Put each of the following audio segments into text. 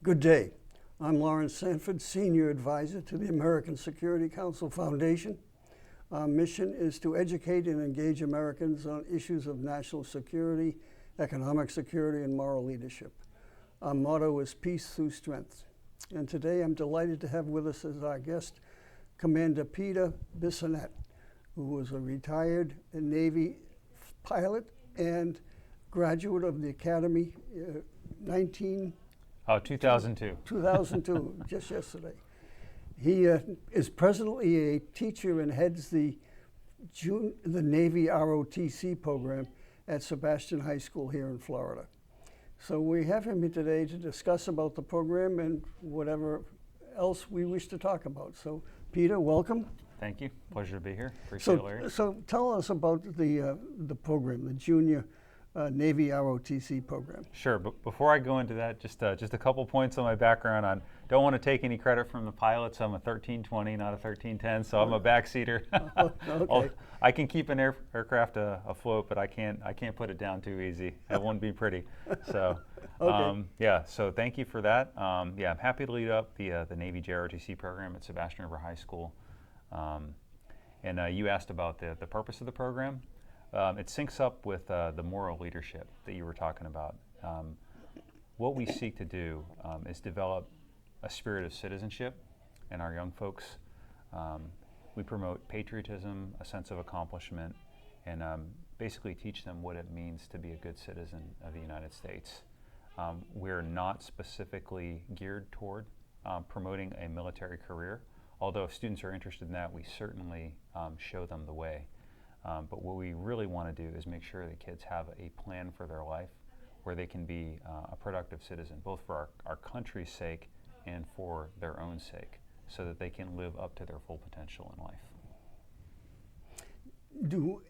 Good day. I'm Laurence Sanford, Senior Advisor to the American Security Council Foundation. Our mission is to educate and engage Americans on issues of national security, economic security, and moral leadership. Our motto is peace through strength. And today I'm delighted to have with us as our guest Commander Peter Bissonnette, who was a retired Navy pilot and graduate of the Academy 2002. 2002, just yesterday. He is presently a teacher and heads the Navy ROTC program at Sebastian High School here in Florida. So we have him here today to discuss about the program and whatever else we wish to talk about. So Peter, welcome. Thank you. Pleasure to be here. Appreciate it, Larry. So tell us about the program, the Junior Navy ROTC program. Sure, but before I go into that, just a couple points on my background. I don't want to take any credit from the pilots. I'm a 1320, not a 1310, so I'm a backseater. Okay. I can keep an aircraft afloat, but I can't put it down too easy. That wouldn't be pretty. So, okay. So thank you for that. I'm happy to lead up the Navy Junior ROTC program at Sebastian High School. And you asked about the purpose of the program. It syncs up with the moral leadership that you were talking about. What we seek to do is develop a spirit of citizenship in our young folks. We promote patriotism, a sense of accomplishment, and basically teach them what it means to be a good citizen of the United States. We're not specifically geared toward promoting a military career, although if students are interested in that, we certainly show them the way. But what we really want to do is make sure that kids have a plan for their life where they can be a productive citizen, both for our country's sake and for their own sake, so that they can live up to their full potential in life. Do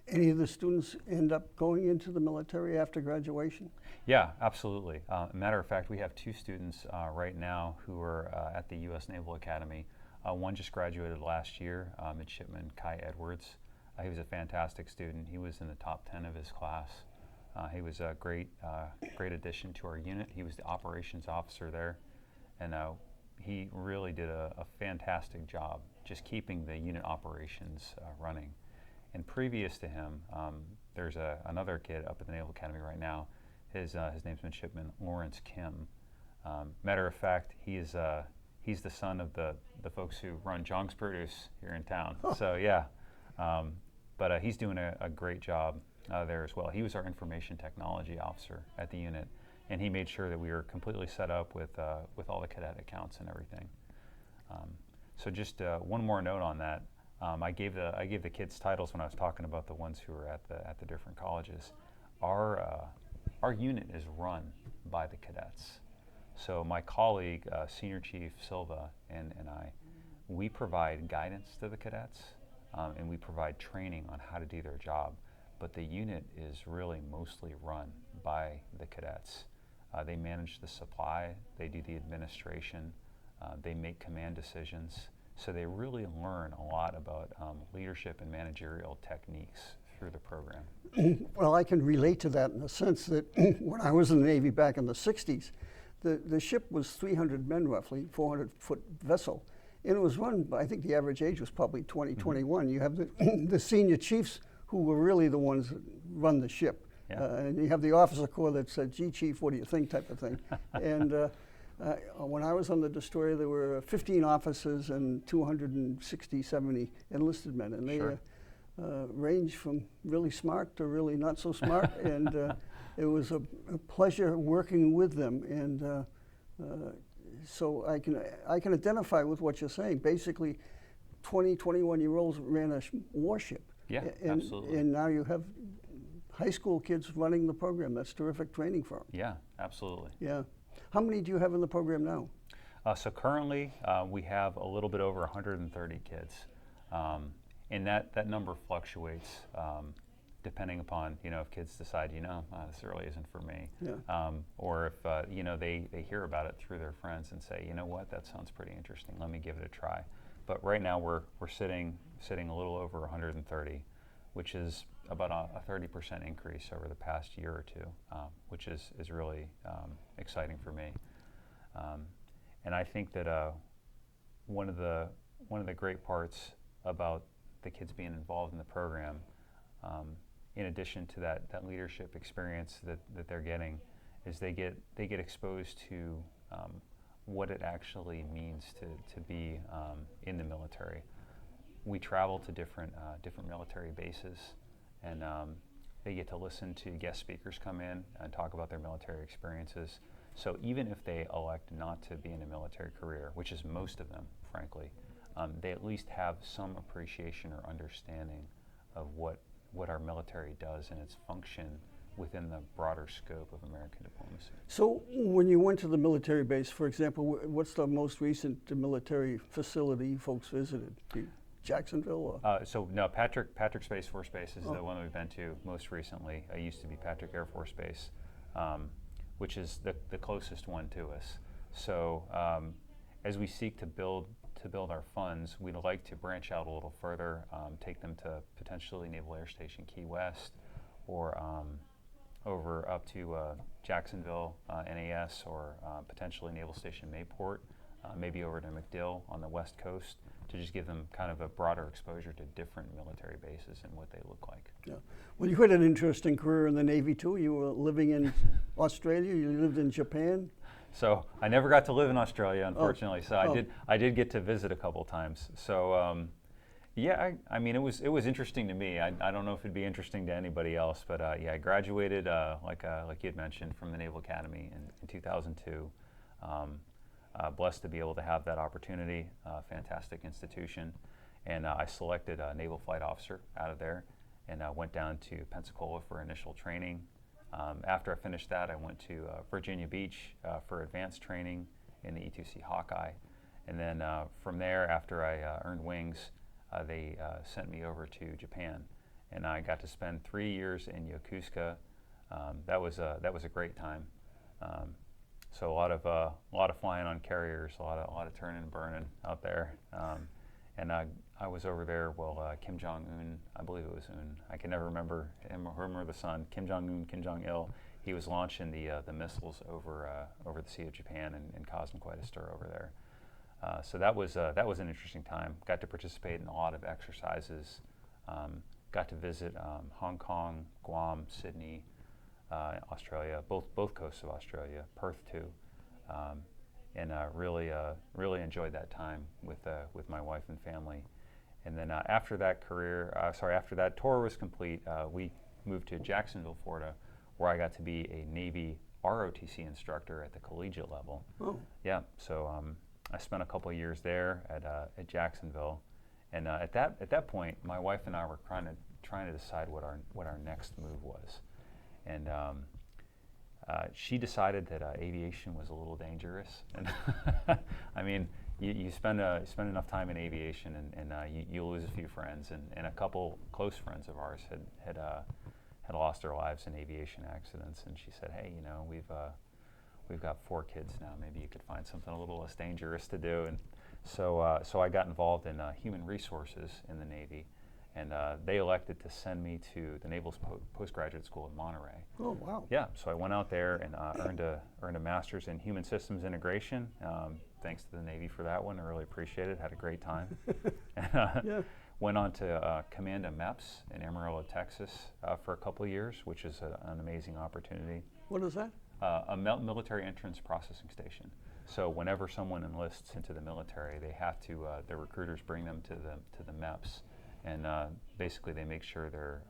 any of the students end up going into the military after graduation? Yeah, absolutely. Matter of fact, we have two students right now who are at the U.S. Naval Academy. One just graduated last year, Midshipman Kai Edwards. He was a fantastic student. He was in the top 10 of his class. He was a great addition to our unit. He was the operations officer there, and he really did a fantastic job just keeping the unit operations running. And previous to him, there's another kid up at the Naval Academy right now. His name's Midshipman Lawrence Kim. Matter of fact, he's the son of the folks who run John's Produce here in town. Oh. So yeah. But he's doing a great job there as well. He was our information technology officer at the unit, and he made sure that we were completely set up with all the cadet accounts and everything. So just one more note on that. I gave the kids titles when I was talking about the ones who were at the different colleges. Our unit is run by the cadets. So my colleague, Senior Chief Silva, and I, we provide guidance to the cadets. And we provide training on how to do their job. But the unit is really mostly run by the cadets. They manage the supply, they do the administration, they make command decisions. So they really learn a lot about leadership and managerial techniques through the program. Well, I can relate to that in the sense that when I was in the Navy back in the 60s, the ship was 300 men roughly, 400-foot vessel. And it was run, I think the average age was probably 20, 21. You have the senior chiefs who were really the ones that run the ship. Yeah. And you have the officer corps that said, gee, chief, what do you think, type of thing. And when I was on the destroyer, there were 15 officers and 260, 70 enlisted men. And they ranged from really smart to really not so smart. And it was a pleasure working with them. And so I can identify with what you're saying. Basically, 20, 21-year-olds ran a warship. Yeah, absolutely. And now you have high school kids running the program. That's terrific training for them. Yeah, absolutely. Yeah. How many do you have in the program now? So currently, we have a little bit over 130 kids. And that number fluctuates depending upon, if kids decide, this really isn't for me. Yeah. Or if, they hear about it through their friends and say, you know what, that sounds pretty interesting. Let me give it a try. But right now we're sitting a little over 130, which is about a 30% increase over the past year or two, which is really exciting for me. And I think that one of the great parts about the kids being involved in the program, in addition to that leadership experience that they're getting, is they get exposed to what it actually means to be in the military. We travel to different military bases, and they get to listen to guest speakers come in and talk about their military experiences. So even if they elect not to be in a military career, which is most of them, frankly, they at least have some appreciation or understanding of what our military does and its function within the broader scope of American diplomacy. So when you went to the military base, for example, what's the most recent military facility you folks visited? Jacksonville? So no, Patrick Space Force Base is the one that we've been to most recently. It used to be Patrick Air Force Base, which is the closest one to us. So as we seek to build our funds, we'd like to branch out a little further, take them to potentially Naval Air Station Key West, or over up to Jacksonville, NAS, or potentially Naval Station Mayport, maybe over to MacDill on the West Coast, to just give them kind of a broader exposure to different military bases and what they look like. Yeah. Well, you had an interesting career in the Navy too. You were living in Australia, you lived in Japan. So I never got to live in Australia, unfortunately. I did get to visit a couple times. So yeah, I mean, it was interesting to me. I don't know if it'd be interesting to anybody else, but yeah, I graduated like you had mentioned from the Naval Academy in 2002. Blessed to be able to have that opportunity. Fantastic institution, and I selected a naval flight officer out of there, and went down to Pensacola for initial training. After I finished that, I went to Virginia Beach for advanced training in the E2C Hawkeye, and then from there, after I earned wings, they sent me over to Japan, and I got to spend 3 years in Yokosuka. That was a great time. So a lot of flying on carriers, a lot of turning and burning out there, and I was over there while Kim Jong-un, I believe it was Un, I can never remember him or the son, Kim Jong-un, Kim Jong-il. He was launching the missiles over the Sea of Japan and causing quite a stir over there. So that was an interesting time. Got to participate in a lot of exercises. Got to visit Hong Kong, Guam, Sydney, Australia, both coasts of Australia, Perth too, and really enjoyed that time with my wife and family. And then after that tour was complete, we moved to Jacksonville, Florida, where I got to be a Navy ROTC instructor at the collegiate level. Oh. Yeah, so I spent a couple of years there at Jacksonville, and at that point, my wife and I were trying to decide what our next move was. And she decided that aviation was a little dangerous, and I mean, you spend enough time in aviation, and you lose a few friends, and a couple close friends of ours had lost their lives in aviation accidents, and she said, "Hey, we've got 4 kids now. Maybe you could find something a little less dangerous to do." And so I got involved in human resources in the Navy. And they elected to send me to the Naval Postgraduate School in Monterey. Oh, wow. Yeah, so I went out there and earned a master's in human systems integration. Thanks to the Navy for that one. I really appreciate it. Had a great time. Yeah. Went on to command a MEPS in Amarillo, Texas for a couple of years, which is an amazing opportunity. What is that? A military entrance processing station. So whenever someone enlists into the military, they have to, the recruiters bring them to the MEPS. And basically, they make sure they're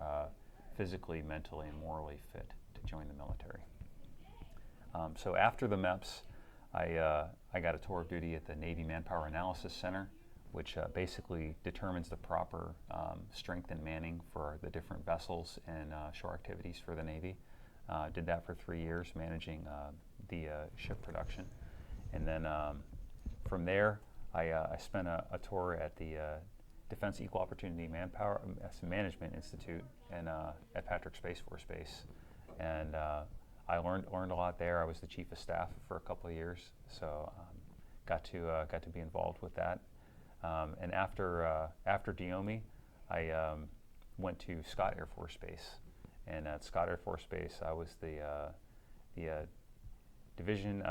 physically, mentally, and morally fit to join the military. So after the MEPS, I got a tour of duty at the Navy Manpower Analysis Center, which basically determines the proper strength and manning for the different vessels and shore activities for the Navy. Did that for 3 years, managing the ship production. And then from there, I spent a tour at the Defense Equal Opportunity Manpower Management Institute and at Patrick Space Force Base, and I learned a lot there. I was the chief of staff for a couple of years, so got to be involved with that. And after DIOMI, I went to Scott Air Force Base, and at Scott Air Force Base, I was the division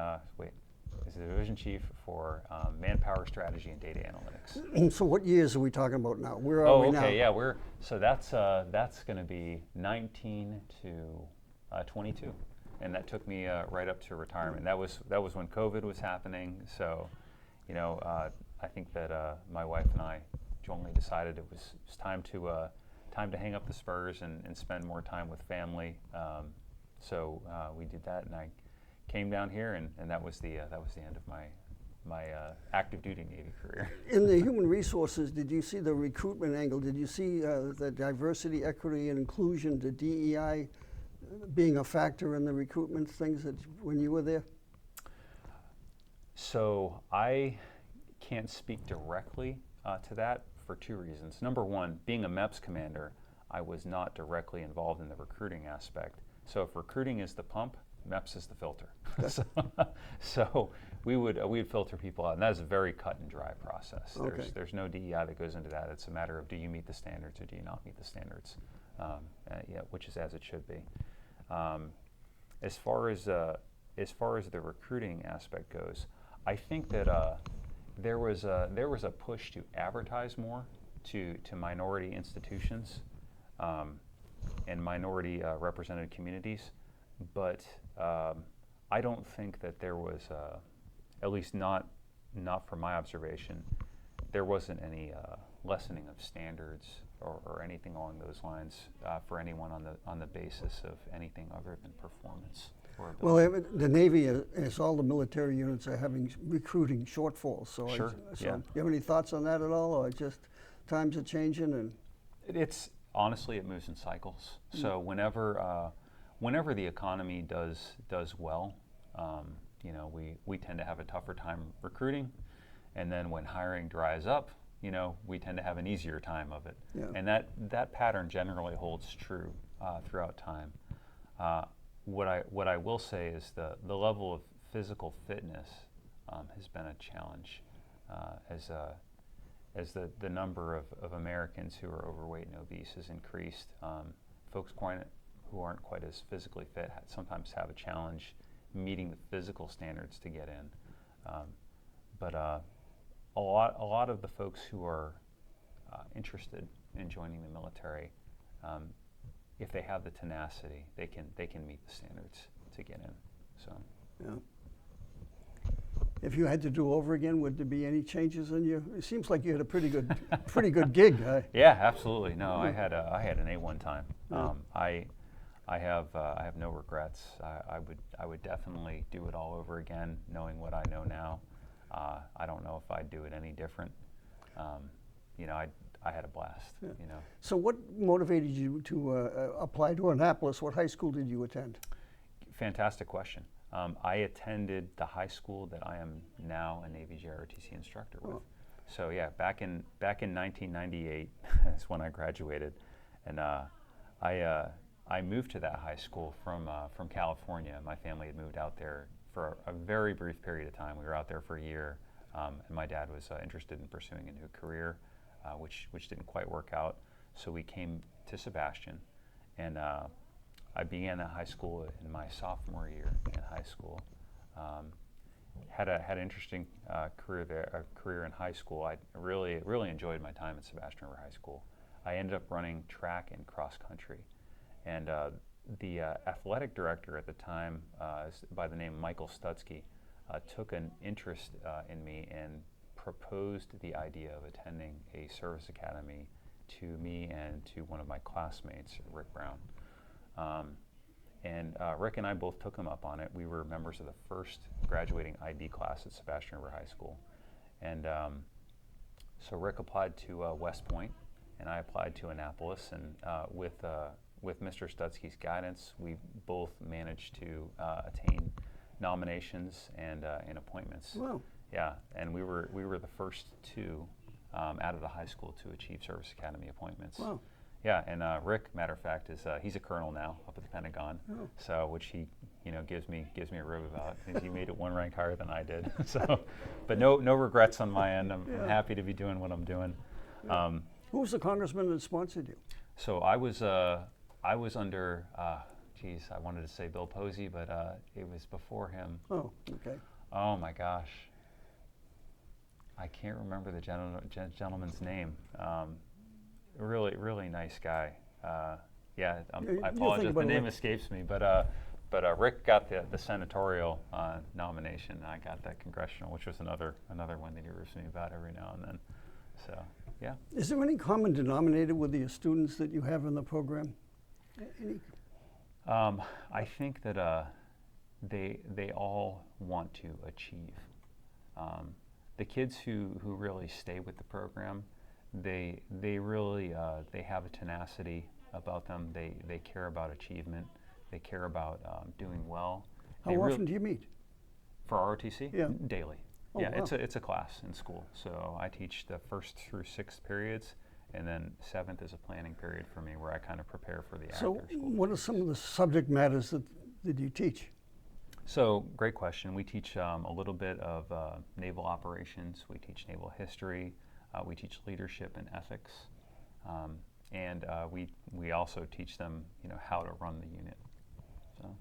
is the division chief for manpower strategy and data analytics. So what years are we talking about now? Where are we now? Yeah, that's going to be 19 to 22, and that took me right up to retirement. That was when COVID was happening. So, I think that my wife and I jointly decided it was time to hang up the spurs and spend more time with family. So we did that, and I came down here, and that was the end of my active duty Navy career. In the human resources, did you see the recruitment angle? Did you see the diversity, equity, and inclusion, the DEI, being a factor in the recruitment things when you were there? So I can't speak directly to that for two reasons. Number one, being a MEPS commander, I was not directly involved in the recruiting aspect. So if recruiting is the pump, MEPS is the filter. So we would filter people out, and that is a very cut and dry process. Okay. There's no DEI that goes into that. It's a matter of, do you meet the standards or do you not meet the standards? Which is as it should be. As far as the recruiting aspect goes, I think that there was a push to advertise more to minority institutions and minority represented communities, but I don't think that there was, at least not from my observation, there wasn't any lessening of standards or anything along those lines for anyone on the basis of anything other than performance. Well, the Navy, as all the military units, are having recruiting shortfalls. So, sure. Do you have any thoughts on that at all, or just times are changing? And it's honestly, it moves in cycles. So whenever the economy does well, we tend to have a tougher time recruiting, and then when hiring dries up, we tend to have an easier time of it. Yeah. And that pattern generally holds true throughout time. What I will say is the level of physical fitness has been a challenge as the number of Americans who are overweight and obese has increased. Folks who aren't quite as physically fit sometimes have a challenge meeting the physical standards to get in. But a lot of the folks who are interested in joining the military, if they have the tenacity, they can meet the standards to get in. So, yeah. If you had to do over again, would there be any changes in you? It seems like you had a pretty good gig. Yeah, absolutely. No, I had an A1 time. Yeah. I have no regrets. I would definitely do it all over again, knowing what I know now. I don't know if I'd do it any different. I had a blast. Yeah. So what motivated you to apply to Annapolis? What high school did you attend? Fantastic question. I attended the high school that I am now a Navy Junior ROTC instructor with. So yeah, back in 1998 is when I graduated, and I moved to that high school from California. My family had moved out there for a very brief period of time. We were out there for a year, and my dad was interested in pursuing a new career, which didn't quite work out. So we came to Sebastian, and I began that high school in my sophomore year in high school. Had an interesting career in high school. I really enjoyed my time at Sebastian High School. I ended up running track and cross country, and the athletic director at the time, by the name Michael Stutzky, took an interest in me and proposed the idea of attending a service academy to me and to one of my classmates, Rick Brown. Rick and I both took him up on it. We were members of the first graduating IB class at Sebastian River High School. And so Rick applied to West Point, and I applied to Annapolis. And with Mr. Stutzky's guidance, we both managed to attain nominations and appointments. Wow. Yeah, and we were the first two out of the high school to achieve service academy appointments. Wow. Yeah, and Rick, matter of fact, is he's a colonel now up at the Pentagon. Oh. So which he gives me a rib about. He made it one rank higher than I did. So, but no regrets on my end. I'm happy to be doing what I'm doing. Yeah. Who was the congressman that sponsored you? So I was under, I wanted to say Bill Posey, but it was before him. Oh, okay. Oh my gosh. I can't remember the gentleman's name. Really, really nice guy. Yeah, I apologize. The name escapes me, but Rick got the senatorial nomination, and I got that congressional, which was another one that he rips me about every now and then. So, yeah. Is there any common denominator with the students that you have in the program? Any? I think that they all want to achieve. The kids who really stay with the program, they really they have a tenacity about them. They care about achievement. They care about doing well. How often do you meet? For ROTC? Yeah. Daily. Oh, yeah, wow. it's a class in school. So I teach the 1st through 6th periods, and then 7th is a planning period for me where I kind of prepare for the after So school. what are some of the subject matters that you teach? So, great question. We teach a little bit of naval operations. We teach naval history. We teach leadership and ethics, and we also teach them, how to run the unit. So,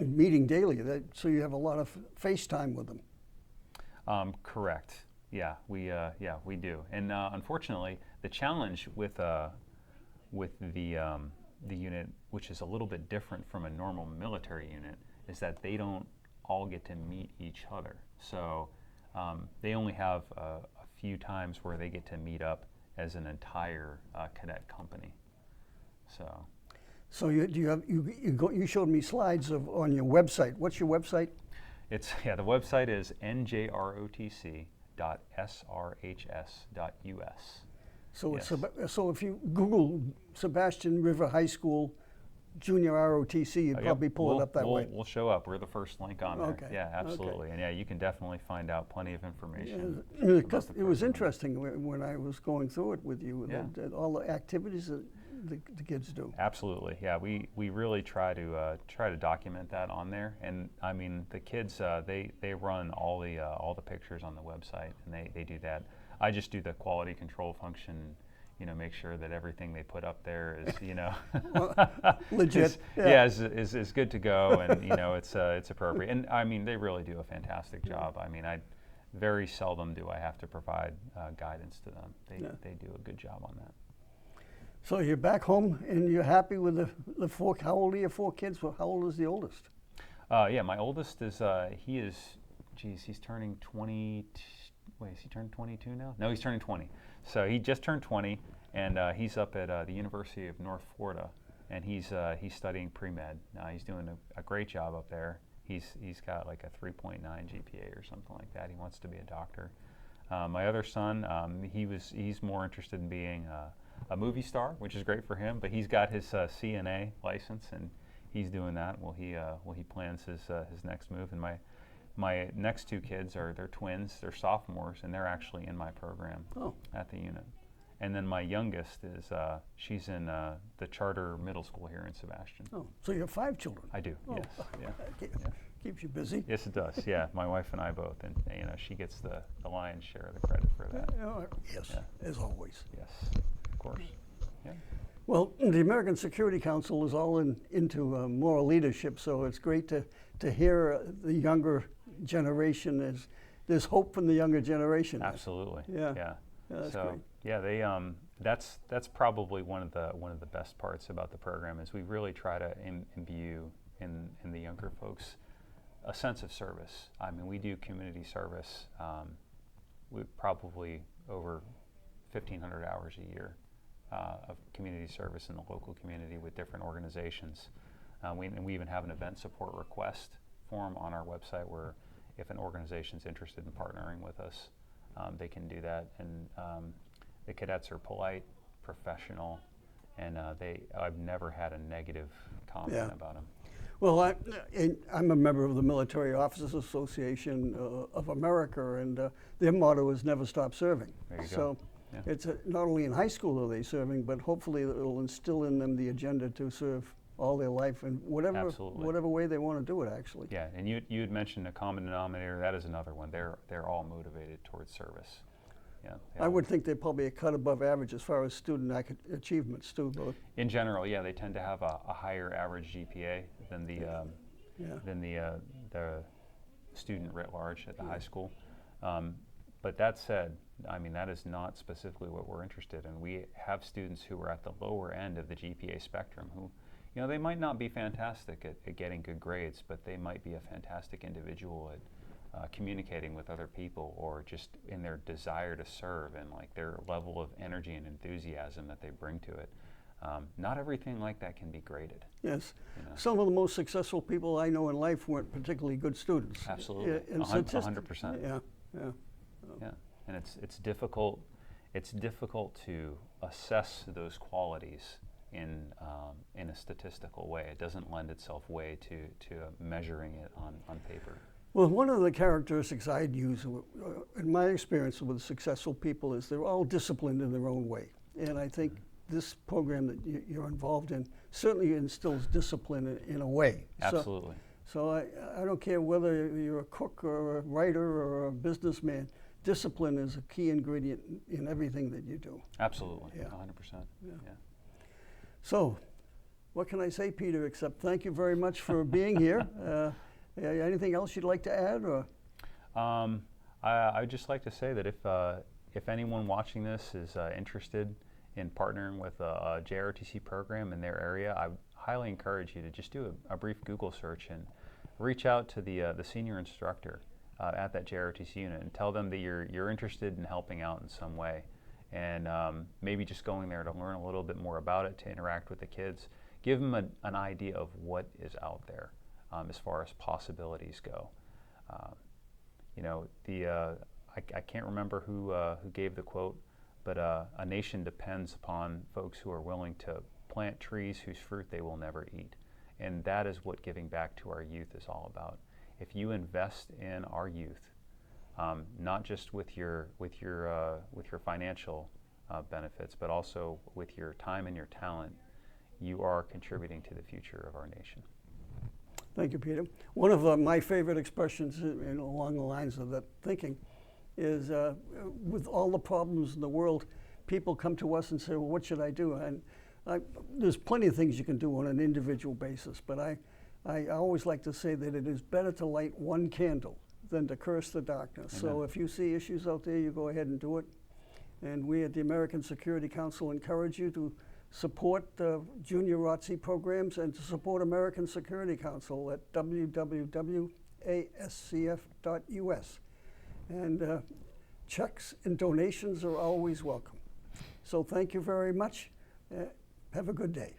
Meeting daily, so you have a lot of FaceTime with them. correct. Yeah, we do. And unfortunately, the challenge with the unit, which is a little bit different from a normal military unit, is that they don't all get to meet each other. So they only have a few times where they get to meet up as an entire cadet company. So you showed me slides on your website. What's your website? The website is njrotc.srhs.us. So Yes. so if you Google Sebastian River High School Junior ROTC, you'd probably pull it up that way. We'll show up. We're the first link on there. Okay. Yeah, absolutely. Okay. And yeah, you can definitely find out plenty of information. Because about the it was program. interesting when I was going through it with you, Yeah. that all the activities that the kids do. Absolutely. Yeah, we really try to document that on there. And I mean, the kids they run all the pictures on the website, and they do that. I just do the quality control function. Make sure that everything they put up there is, Legit. is good to go, and it's appropriate. And I mean, they really do a fantastic job. I mean, very seldom do I have to provide guidance to them. They do a good job on that. So you're back home and you're happy with the 4. How old are your 4 kids? Well, how old is the oldest? Yeah, my oldest is he's turning 20. Wait, is he turning 22 now? No, he's turning 20. So he just turned 20, and he's up at the University of North Florida, and he's studying pre-med. He's doing a great job up there. He's got like a 3.9 GPA or something like that. He wants to be a doctor. My other son, he's more interested in being a movie star, which is great for him. But he's got his CNA license, and he's doing that while he plans his next move. And my next 2 kids they're twins. They're sophomores, and they're actually in my program at the unit. And then my youngest she's in the charter middle school here in Sebastian. Oh, so you have 5 children. I do. Oh. Yes. Yeah. Keeps you busy. Yes, it does. Yeah, my wife and I both, and she gets the lion's share of the credit for that. Yes, Yeah. as always. Yes, of course. Yeah. Well, the American Security Council is all into moral leadership, so it's great to hear the younger generation. There's hope from the younger generation. Absolutely. Yeah. Yeah. That's so great. yeah, they that's probably one of the best parts about the program is we really try to imbue in the younger folks a sense of service. I mean, we do community service. We probably over 1,500 hours a year of community service in the local community with different organizations. We even have an event support request form on our website where if an organization is interested in partnering with us, they can do that. And the cadets are polite, professional, and I've never had a negative comment about them. Well, I'm a member of the Military Officers Association of America, and their motto is never stop serving. There you so go. Yeah. It's not only in high school are they serving, but hopefully it will instill in them the agenda to serve all their life in whatever way they want to do it, actually. Yeah, and you had mentioned a common denominator. That is another one. They're all motivated towards service. Yeah, I would think they're probably a cut above average as far as student achievements too. But in general, yeah, they tend to have a higher average GPA than the student writ large at the high school. But that said, I mean, that is not specifically what we're interested in. We have students who are at the lower end of the GPA spectrum who, you know, they might not be fantastic at getting good grades, but they might be a fantastic individual at communicating with other people, or just in their desire to serve and like their level of energy and enthusiasm that they bring to it. Not everything like that can be graded. Yes. You know? Some of the most successful people I know in life weren't particularly good students. Absolutely. In 100%. Yeah, yeah. Yeah, and it's difficult. It's difficult to assess those qualities in a statistical way. It doesn't lend itself way to measuring it on paper. Well, one of the characteristics I'd use in my experience with successful people is they're all disciplined in their own way, and I think this program that you're involved in certainly instills discipline in a way. Absolutely. So I don't care whether you're a cook or a writer or a businessman. Discipline is a key ingredient in everything that you do. Absolutely, Yeah. 100%. Yeah. So, what can I say, Peter, except thank you very much for being here. Anything else you'd like to add? Or? I'd just like to say that if anyone watching this is interested in partnering with a JROTC program in their area, I would highly encourage you to just do a brief Google search and reach out to the senior instructor at that JROTC unit and tell them that you're interested in helping out in some way, and maybe just going there to learn a little bit more about it, to interact with the kids, give them an idea of what is out there as far as possibilities go. You know, I can't remember who gave the quote, but a nation depends upon folks who are willing to plant trees whose fruit they will never eat, and that is what giving back to our youth is all about. If you invest in our youth, not just with your financial benefits, but also with your time and your talent, you are contributing to the future of our nation. Thank you, Peter. One of my favorite expressions along the lines of that thinking is, with all the problems in the world, people come to us and say, well, what should I do? And there's plenty of things you can do on an individual basis, but I always like to say that it is better to light one candle than to curse the darkness. Amen. So if you see issues out there, you go ahead and do it. And we at the American Security Council encourage you to support junior ROTC programs and to support American Security Council at www.ascf.us. And checks and donations are always welcome. So thank you very much. Have a good day.